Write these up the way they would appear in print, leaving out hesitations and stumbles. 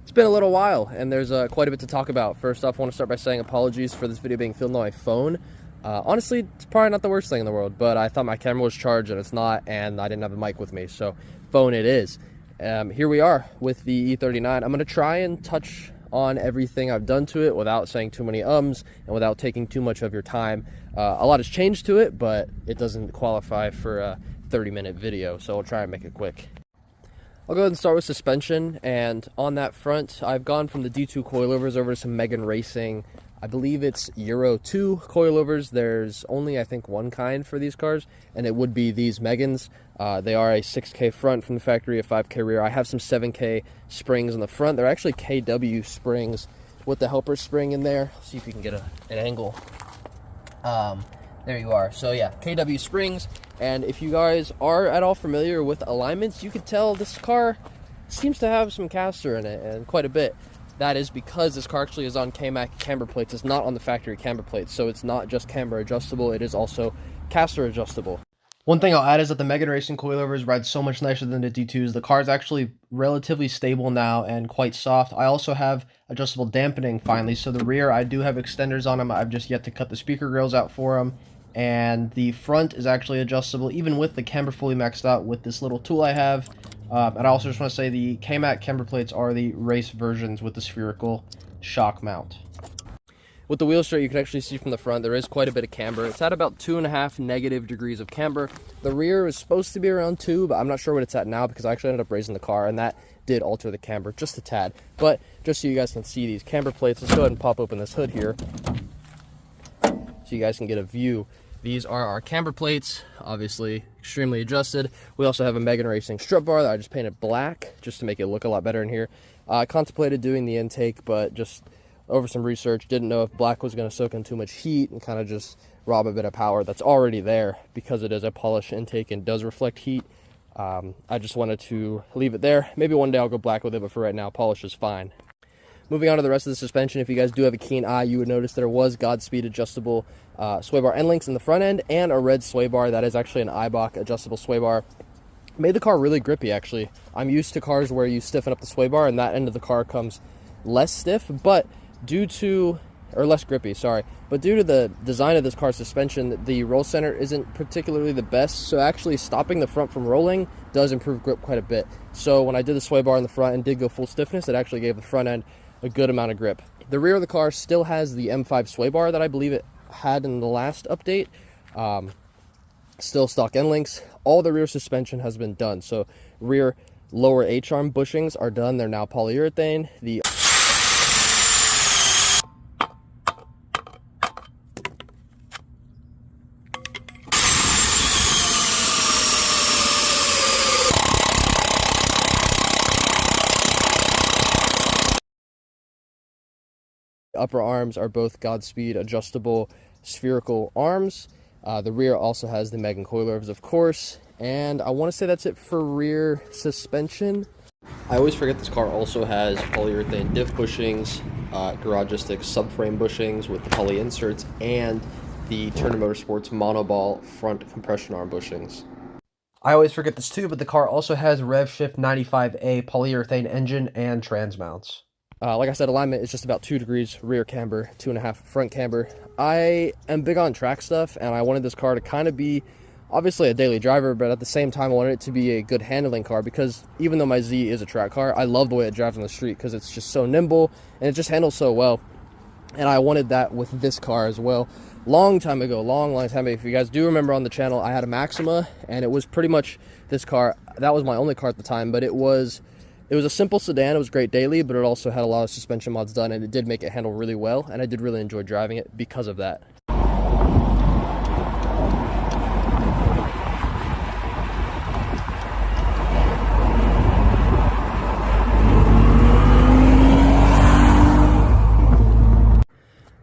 It's been a little while, and there's quite a bit to talk about. First off, I want to start by saying apologies for this video being filmed on my phone. Honestly, it's probably not the worst thing in the world, but I thought my camera was charged, and it's not, and I didn't have a mic with me, so phone it is. Here we are with the E39. I'm going to try and touch on everything I've done to it without saying too many ums and without taking too much of your time. A lot has changed to it, but it doesn't qualify for a 30-minute video, so I'll try and make it quick. I'll go ahead and start with suspension, and on that front, I've gone from the D2 coilovers over to some Megan Racing. I believe it's Euro 2 coilovers. There's only, I think, one kind for these cars, and it would be these Megans. They are a 6K front from the factory, a 5K rear. I have some 7K springs in the front. They're actually KW springs with the helper spring in there. See if you can get an angle. There you are. So yeah, KW springs. And if you guys are at all familiar with alignments, you could tell this car seems to have some caster in it, and quite a bit. That is because this car actually is on K-Mac camber plates. It's not on the factory camber plates, so it's not just camber adjustable, it is also caster adjustable. One thing I'll add is that the Megan Racing coilovers ride so much nicer than the D2s. The car is actually relatively stable now and quite soft. I also have adjustable dampening finally, so the rear I do have extenders on them. I've just yet to cut the speaker grills out for them. And the front is actually adjustable, even with the camber fully maxed out with this little tool I have. And I also just want to say the K-Mac camber plates are the race versions with the spherical shock mount. With the wheel strut, you can actually see from the front there is quite a bit of camber. It's at about 2.5 negative degrees of camber. The rear is supposed to be around 2, but I'm not sure what it's at now because I actually ended up raising the car, and that did alter the camber just a tad. But just so you guys can see these camber plates, let's go ahead and pop open this hood here so you guys can get a view. These are our camber plates, obviously extremely adjusted. We also have a Megan Racing strut bar that I just painted black just to make it look a lot better in here. I contemplated doing the intake, but just over some research, didn't know if black was going to soak in too much heat and kind of just rob a bit of power that's already there because it is a polished intake and does reflect heat. I just wanted to leave it there. Maybe one day I'll go black with it, but for right now, polish is fine. Moving on to the rest of the suspension, if you guys do have a keen eye, you would notice there was Godspeed adjustable sway bar end links in the front end and a red sway bar. That is actually an Eibach adjustable sway bar. Made the car really grippy, actually. I'm used to cars where you stiffen up the sway bar and that end of the car comes less stiff, but less grippy, sorry. But due to the design of this car's suspension, the roll center isn't particularly the best, so actually stopping the front from rolling does improve grip quite a bit. So when I did the sway bar in the front and did go full stiffness, it actually gave the front end a good amount of grip. The rear of the car still has the M5 sway bar that I believe it had in the last update. Still stock end links. All the rear suspension has been done. So rear lower H-arm bushings are done. They're now polyurethane. The upper arms are both Godspeed adjustable spherical arms. The rear also has the Megan coilovers, of course, and I want to say that's it for rear suspension. I always forget this car also has polyurethane diff bushings, Garagistic subframe bushings with the poly inserts, and the Turner Motorsports monoball front compression arm bushings. I always forget this too, but the car also has RevShift 95A polyurethane engine and trans mounts. Like I said, alignment is just about 2 degrees rear camber, 2.5 front camber. I am big on track stuff, and I wanted this car to kind of be obviously a daily driver, but at the same time I wanted it to be a good handling car because even though my Z is a track car, I love the way it drives on the street because it's just so nimble and it just handles so well. And I wanted that with this car as well. Long time ago, long time ago, if you guys do remember on the channel, I had a Maxima, and it was pretty much this car. That was my only car at the time, but it was a simple sedan. It was great daily, but it also had a lot of suspension mods done, and it did make it handle really well, and I did really enjoy driving it because of that.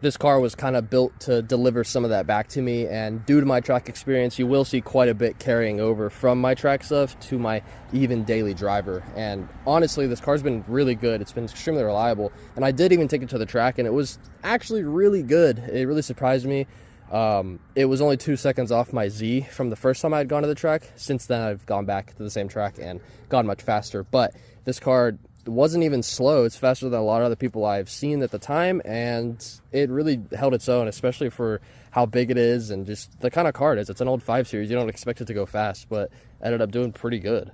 This car was kind of built to deliver some of that back to me, and due to my track experience, you will see quite a bit carrying over from my track stuff to my even daily driver. And honestly, this car's been really good. It's been extremely reliable, and I did even take it to the track, and it was actually really good. It really surprised me. It was only 2 seconds off my Z from the first time I had gone to the track. Since then, I've gone back to the same track and gone much faster. But this car wasn't even slow. It's faster than a lot of other people I've seen at the time, and it really held its own, especially for how big it is and just the kind of car it is. It's an old 5 Series. You don't expect it to go fast, but ended up doing pretty good.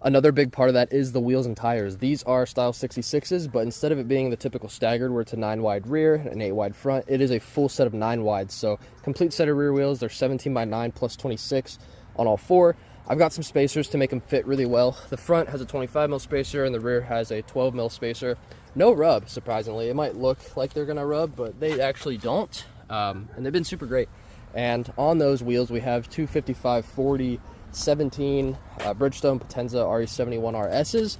Another big part of that is the wheels and tires. These are Style 66s, but instead of it being the typical staggered where it's a 9 wide rear and 8 wide front, it is a full set of 9 wides. So complete set of rear wheels. They're 17 by 9 plus 26 on all 4. I've got some spacers to make them fit really well. The front has a 25 mil spacer and the rear has a 12 mil spacer. No rub, surprisingly. It might look like they're gonna rub, but they actually don't. And they've been super great. And on those wheels, we have two 55/40 17 Bridgestone Potenza RE71 RSs.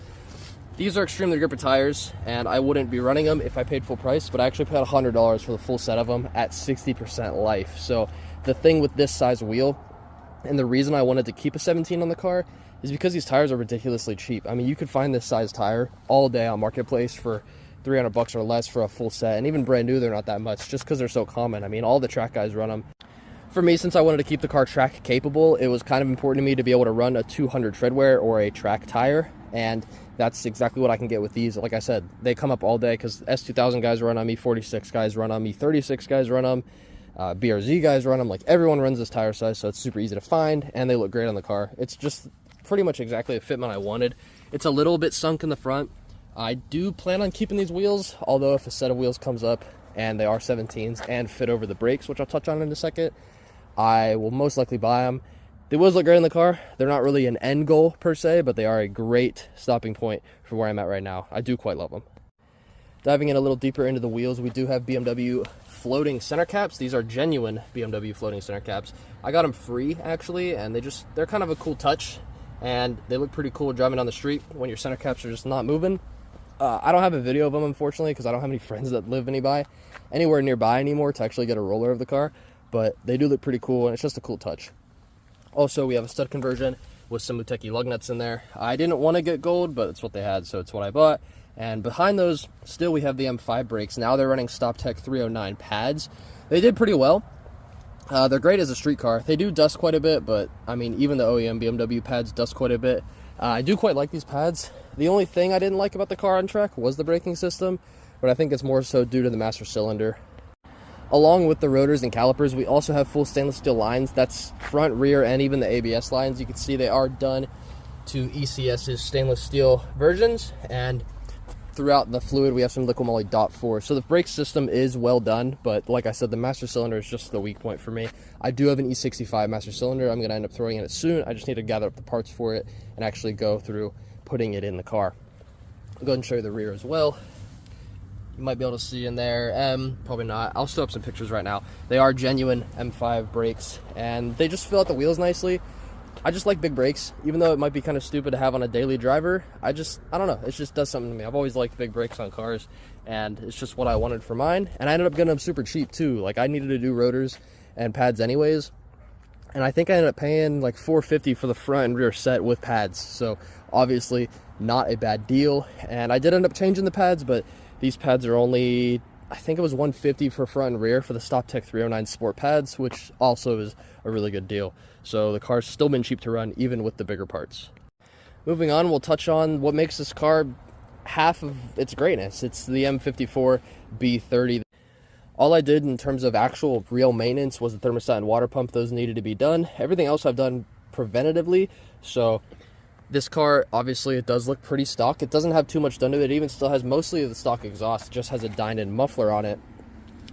These are extremely gripper tires, and I wouldn't be running them if I paid full price, but I actually paid $100 for the full set of them at 60% life. So the thing with this size wheel, and the reason I wanted to keep a 17 on the car, is because these tires are ridiculously cheap. I mean, you could find this size tire all day on Marketplace for $300 or less for a full set, and even brand new, they're not that much, just because they're so common. I mean, all the track guys run them. For me, since I wanted to keep the car track capable, it was kind of important to me to be able to run a 200 treadwear or a track tire, and that's exactly what I can get with these. Like I said, they come up all day because S2000 guys run on me, 46 guys run on me, 36 guys run them, BRZ guys run them. Like, everyone runs this tire size, so it's super easy to find, and they look great on the car. It's just pretty much exactly the fitment I wanted. It's a little bit sunk in the front. I do plan on keeping these wheels, although if a set of wheels comes up and they are 17s and fit over the brakes, which I'll touch on in a second, I will most likely buy them. They wheels look great in the car. They're not really an end goal per se, but they are a great stopping point for where I'm at right now. I do quite love them. Diving in a little deeper into the wheels, we do have BMW floating center caps. These are genuine BMW floating center caps. I got them free, actually, and they're kind of a cool touch, and they look pretty cool driving down the street when your center caps are just not moving. I don't have a video of them, unfortunately, because I don't have any friends that live anywhere nearby anymore to actually get a roller of the car, but they do look pretty cool, and it's just a cool touch. Also, we have a stud conversion with some Muteki lug nuts in there. I didn't want to get gold, but it's what they had, so it's what I bought. And behind those, still we have the M5 brakes. Now they're running StopTech 309 pads. They did pretty well. They're great as a street car. They do dust quite a bit, but I mean, even the OEM BMW pads dust quite a bit. I do quite like these pads. The only thing I didn't like about the car on track was the braking system, but I think it's more so due to the master cylinder. Along with the rotors and calipers, we also have full stainless steel lines. That's front, rear, and even the ABS lines. You can see they are done to ECS's stainless steel versions, and throughout the fluid we have some liquid moly .4. So the brake system is well done, but like I said, the master cylinder is just the weak point for me. I do have an E65 master cylinder. I'm going to end up throwing in it soon. I just need to gather up the parts for it and actually go through putting it in the car. I'll go ahead and show you the rear as well. You might be able to see in there, probably not. I'll still up some pictures right now. They are genuine M5 brakes, and they just fill out the wheels nicely. I just like big brakes, even though it might be kind of stupid to have on a daily driver. I don't know, it just does something to me. I've always liked big brakes on cars, and it's just what I wanted for mine. And I ended up getting them super cheap too. Like, I needed to do rotors and pads anyways, and I think I ended up paying like $450 for the front and rear set with pads. So obviously not a bad deal. And I did end up changing the pads, but these pads are only, I think it was $150 for front and rear for the StopTech 309 Sport pads, which also is a really good deal. So the car's still been cheap to run, even with the bigger parts. Moving on, we'll touch on what makes this car half of its greatness. It's the M54 B30. All I did in terms of actual real maintenance was the thermostat and water pump. Those needed to be done. Everything else I've done preventatively. So this car, obviously, it does look pretty stock. It doesn't have too much done to it. It even still has mostly the stock exhaust. It just has a dined-in muffler on it.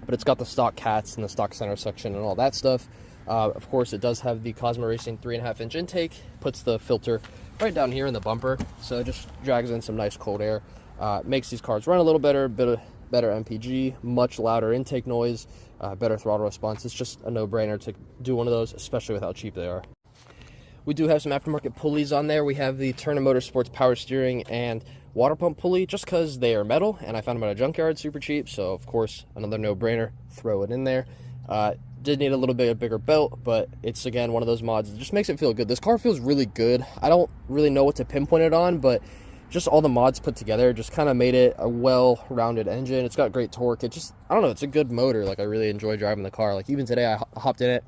But it's got the stock cats and the stock center section and all that stuff. Of course, it does have the Cosmo Racing 3.5-inch intake. Puts the filter right down here in the bumper. So it just drags in some nice cold air. Makes these cars run a little better, better MPG, much louder intake noise, better throttle response. It's just a no-brainer to do one of those, especially with how cheap they are. We do have some aftermarket pulleys on there. We have the Turner Motorsports power steering and water pump pulley, just because they are metal, and I found them at a junkyard super cheap, so of course, another no-brainer, throw it in there. Did need a little bit of bigger belt, but it's, again, one of those mods that just makes it feel good. This car feels really good. I don't really know what to pinpoint it on, but just all the mods put together just kind of made it a well-rounded engine. It's got great torque. It just, I don't know, it's a good motor. Like, I really enjoy driving the car. Like, even today, I hopped in it.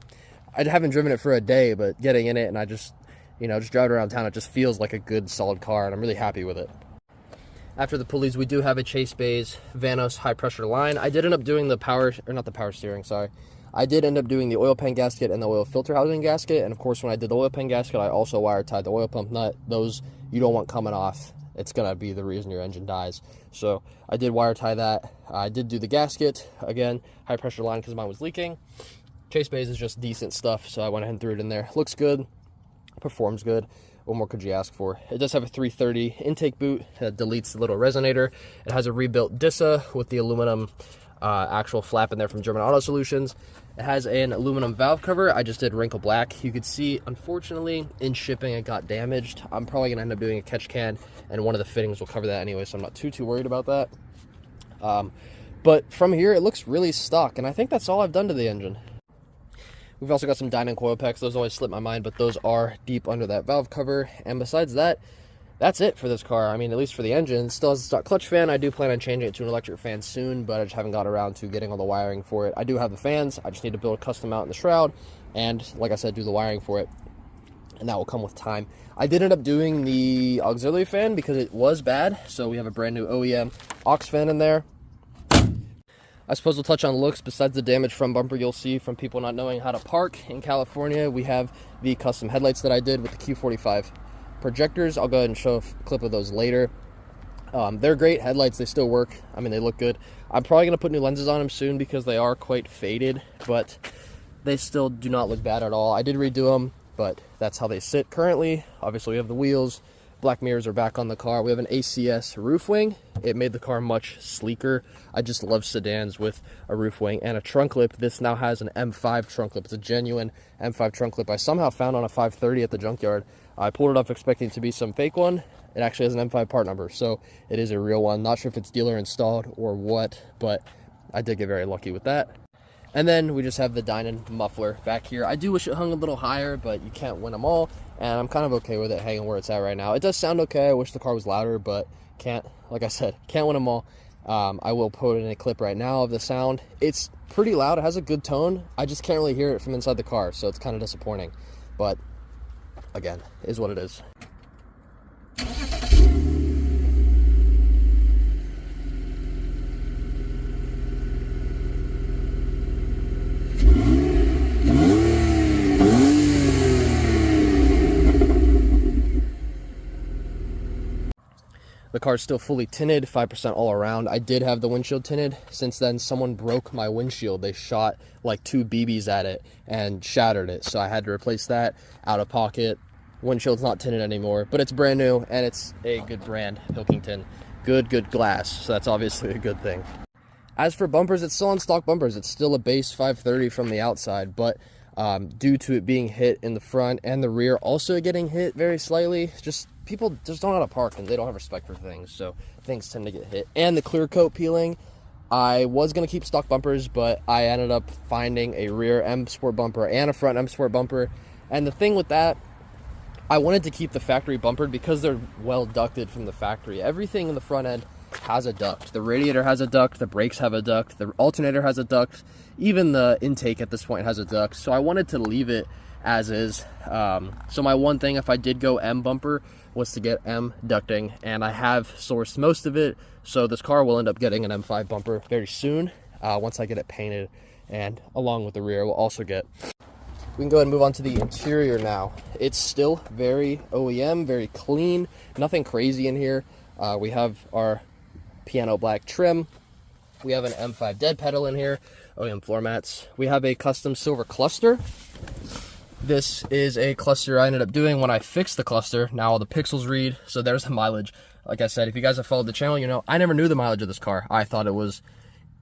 I haven't driven it for a day, but getting in it and I just, just driving around town, it just feels like a good, solid car, and I'm really happy with it. After the pulleys, we do have a Chase Bays Vanos high pressure line. I did end up doing the power, or not the power steering, sorry. I did end up doing the oil pan gasket and the oil filter housing gasket. And of course, when I did the oil pan gasket, I also wire tied the oil pump nut. Those you don't want coming off. It's gonna be the reason your engine dies. So I did wire tie that. I did do the gasket, again, high pressure line because mine was leaking. Chase Bays is just decent stuff, so I went ahead and threw it in there. Looks good, performs good. What more could you ask for? It does have a 330 intake boot that deletes the little resonator. It has a rebuilt DISA with the aluminum actual flap in there from German Auto Solutions. It has an aluminum valve cover. I just did wrinkle black. You could see, unfortunately, in shipping it got damaged. I'm probably gonna end up doing a catch can, and one of the fittings will cover that anyway, so I'm not too worried about that. But from here, it looks really stock, and I think that's all I've done to the engine. We've also got some Dynon coil packs. Those always slip my mind, but those are deep under that valve cover. And besides that, that's it for this car. I mean, at least for the engine. It still has a stock clutch fan. I do plan on changing it to an electric fan soon, but I just haven't got around to getting all the wiring for it. I do have the fans. I just need to build a custom mount in the shroud and, like I said, do the wiring for it. And that will come with time. I did end up doing the auxiliary fan because it was bad. So we have a brand new OEM aux fan in there. I suppose we'll touch on looks. Besides the damage from bumper you'll see from people not knowing how to park in California, we have the custom headlights that I did with the Q45 projectors. I'll go ahead and show a clip of those later. They're great headlights. They still work. I mean, they look good. I'm probably going to put new lenses on them soon because they are quite faded, but they still do not look bad at all. I did redo them, but that's how they sit currently. Obviously, we have the wheels. Black mirrors are back on the car. We have an ACS roof wing. It made the car much sleeker. I just love sedans with a roof wing and a trunk lip. This now has an M5 trunk lip. It's a genuine M5 trunk lip I somehow found on a 530 at the junkyard. I pulled it off expecting it to be some fake one. It actually has an M5 part number, so it is a real one. Not sure if it's dealer installed or what, but I did get very lucky with that. And then we just have the Dynon muffler back here. I do wish it hung a little higher, but you can't win them all. And I'm kind of okay with it hanging where it's at right now. It does sound okay. I wish the car was louder, but can't, like I said, can't win them all. I will put in a clip right now of the sound. It's pretty loud. It has a good tone. I just can't really hear it from inside the car, so it's kind of disappointing. But again, is what it is. The car's still fully tinted, 5% all around. I did have the windshield tinted. Since then, someone broke my windshield. They shot like 2 BBs at it and shattered it. So I had to replace that out of pocket. Windshield's not tinted anymore, but it's brand new and it's a good brand, Pilkington. Good glass. So that's obviously a good thing. As for bumpers, it's still on stock bumpers. It's still a base 530 from the outside, but due to it being hit in the front and the rear also getting hit very slightly, people just don't know how to park and they don't have respect for things, so things tend to get hit. And the clear coat peeling, I was going to keep stock bumpers, but I ended up finding a rear M Sport bumper and a front M Sport bumper. And the thing with that, I wanted to keep the factory bumpered because they're well ducted from the factory. Everything in the front end has a duct. The radiator has a duct, the brakes have a duct, the alternator has a duct, even the intake at this point has a duct. So I wanted to leave it as is. So my one thing, if I did go M bumper, was to get M ducting, and I have sourced most of it, so this car will end up getting an M5 bumper very soon once I get it painted, and along with the rear we'll also get. We can go ahead and move on to the interior now. It's still very OEM, very clean, nothing crazy in here. We have our piano black trim. We have an M5 dead pedal in here, OEM floor mats. We have a custom silver cluster. This is a cluster I ended up doing when I fixed the cluster. Now all the pixels read, so there's the mileage. Like I said, if you guys have followed the channel, you know I never knew the mileage of this car. I thought it was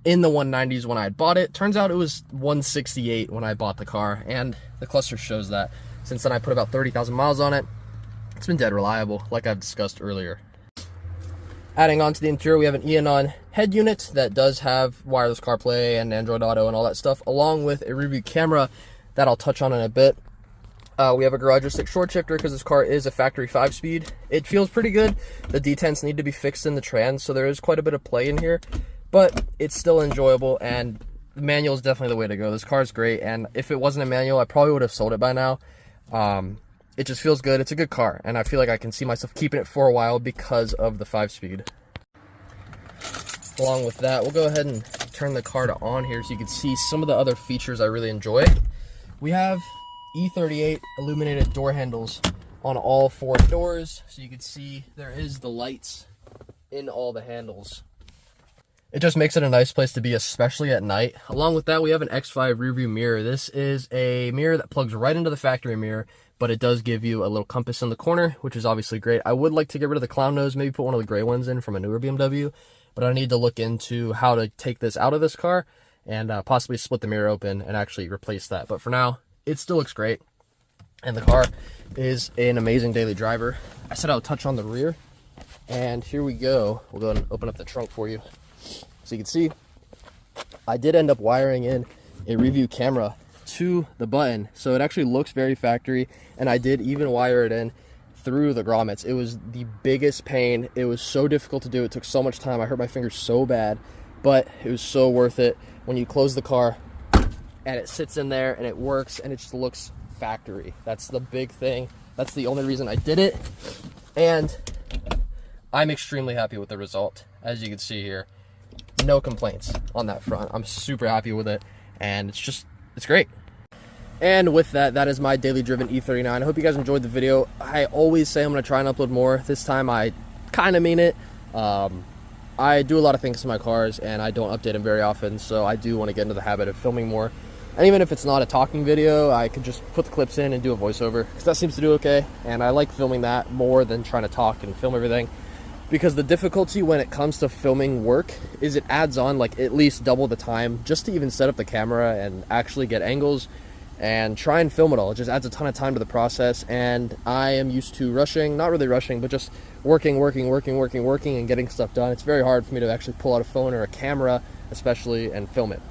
in the 190s when I had bought it. Turns out it was 168 when I bought the car, and the cluster shows that. Since then I put about 30,000 miles on it. It's been dead reliable, like I've discussed earlier. Adding on to the interior, we have an E39 head unit that does have wireless CarPlay and Android Auto and all that stuff, along with a rear view camera that I'll touch on in a bit. We have a garage door stick short shifter because this car is a factory 5-speed. It feels pretty good. The detents need to be fixed in the trans, so there is quite a bit of play in here, but it's still enjoyable, and the manual is definitely the way to go. This car is great, and if it wasn't a manual, I probably would have sold it by now. It just feels good. It's a good car, and I feel like I can see myself keeping it for a while because of the 5-speed. along with that, we'll go ahead and turn the car to on here so you can see some of the other features I really enjoy. We have E38 illuminated door handles on all 4 doors, so you can see there is the lights in all the handles. It just makes it a nice place to be, especially at night. Along with that, we have an X5 rear view mirror. This is a mirror that plugs right into the factory mirror, but it does give you a little compass in the corner, which is obviously great. I would like to get rid of the clown nose, maybe put one of the gray ones in from a newer BMW, but I need to look into how to take this out of this car and possibly split the mirror open and actually replace that. But for now, it still looks great, and the car is an amazing daily driver. I said I would touch on the rear, and here we go. We'll go ahead and open up the trunk for you. So you can see, I did end up wiring in a review camera to the button, so it actually looks very factory, and I did even wire it in through the grommets. It was the biggest pain. It was so difficult to do. It took so much time. I hurt my fingers so bad, but it was so worth it when you close the car and it sits in there and it works and it just looks factory. That's the big thing. That's the only reason I did it, and I'm extremely happy with the result. As you can see here, no complaints on that front. I'm super happy with it, and it's great. And with that, that is my daily driven E39. I hope you guys enjoyed the video. I always say I'm going to try and upload more. This time I kind of mean it. I do a lot of things to my cars, and I don't update them very often, so I do want to get into the habit of filming more. And even if it's not a talking video, I could just put the clips in and do a voiceover, because that seems to do okay. And I like filming that more than trying to talk and film everything, because the difficulty when it comes to filming work is it adds on like at least double the time just to even set up the camera and actually get angles and try and film it all. It just adds a ton of time to the process, and I am used to rushing, not really rushing, but just working and getting stuff done. It's very hard for me to actually pull out a phone or a camera especially and film it.